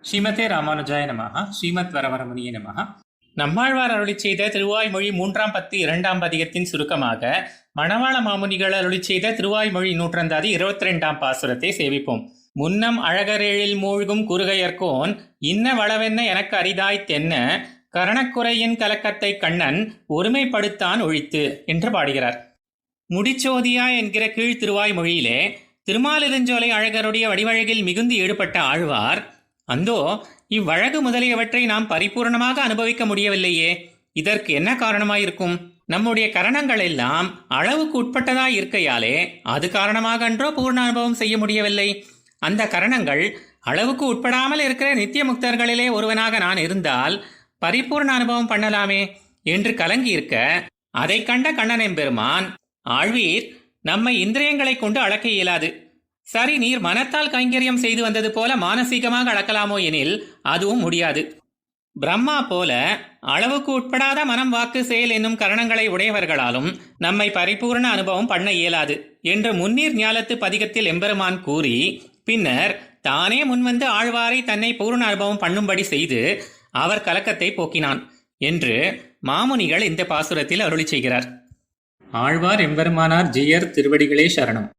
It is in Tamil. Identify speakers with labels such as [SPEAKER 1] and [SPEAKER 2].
[SPEAKER 1] ஸ்ரீமதே ராமானுஜாய நமஹ. ஸ்ரீமத் வரவரமுனியே நமஹ. நம்மாழ்வார் அருளிச் செய்த திருவாய்மொழி 3ஆம் பத்து 2ஆம் பதிகத்தின் சுருக்கமாக மணவாள மாமுனிகள் அருளிச் செய்த திருவாய்மொழி நூற்றந்தாதி 22ஆம் பாசுரத்தை சேவிப்போம். முன்னம் அழகரேழில் மூழ்கும் குறுகையர்கோன் இன்ன வளவென்ன எனக்கு அரிதாய்த் தென்ன கரணக்குறையின் கலக்கத்தை கண்ணன் ஒருமைப்படுத்தான் ஒழித்து என்று பாடுகிறார். முடிச்சோதியா என்கிற கீழ் திருவாய்மொழியிலே திருமாலிருஞ்சோலை அழகருடைய வடிவழகில் மிகுந்து ஈடுபட்ட ஆழ்வார், அந்தோ இவ்வழகு முதலியவற்றை நாம் பரிபூர்ணமாக அனுபவிக்க முடியவில்லையே, இதற்கு என்ன காரணமாயிருக்கும்? நம்முடைய கரணங்கள் எல்லாம் அளவுக்கு உட்பட்டதாய் இருக்கையாலே அது காரணமாக அன்றோ பூர்ண அனுபவம் செய்ய முடியவில்லை. அந்த கரணங்கள் அளவுக்கு உட்படாமல் இருக்கிற நித்திய முக்தர்களிலே ஒருவனாக நான் இருந்தால் பரிபூர்ண அனுபவம் பண்ணலாமே என்று கலங்கி இருக்க, அதை கண்ட கண்ணன் எம்பெருமான், ஆழ்வீர், நம்மை இந்திரியங்களை கொண்டு அளக்க இயலாது. சரி, நீர் மனத்தால் கைங்கரியம் செய்து வந்தது போல மானசீகமாக அளக்கலாமோ எனில் அதுவும் முடியாது. பிரம்மா போல அளவுக்கு உட்படாத மனம், வாக்கு, செயல் என்னும் கரணங்களை உடையவர்களாலும் நம்மை பரிபூர்ண அனுபவம் பண்ண இயலாது என்று முன்னீர் ஞாலத்து பதிகத்தில் எம்பெருமான் கூறி, பின்னர் தானே முன்வந்து ஆழ்வாரை தன்னை பூர்ண அனுபவம் பண்ணும்படி செய்து அவர் கலக்கத்தை போக்கினான் என்று மாமுனிகள் இந்த பாசுரத்தில் அருளி செய்கிறார். ஆழ்வார் எம்பெருமானார் ஜீயர் திருவடிகளே சரணம்.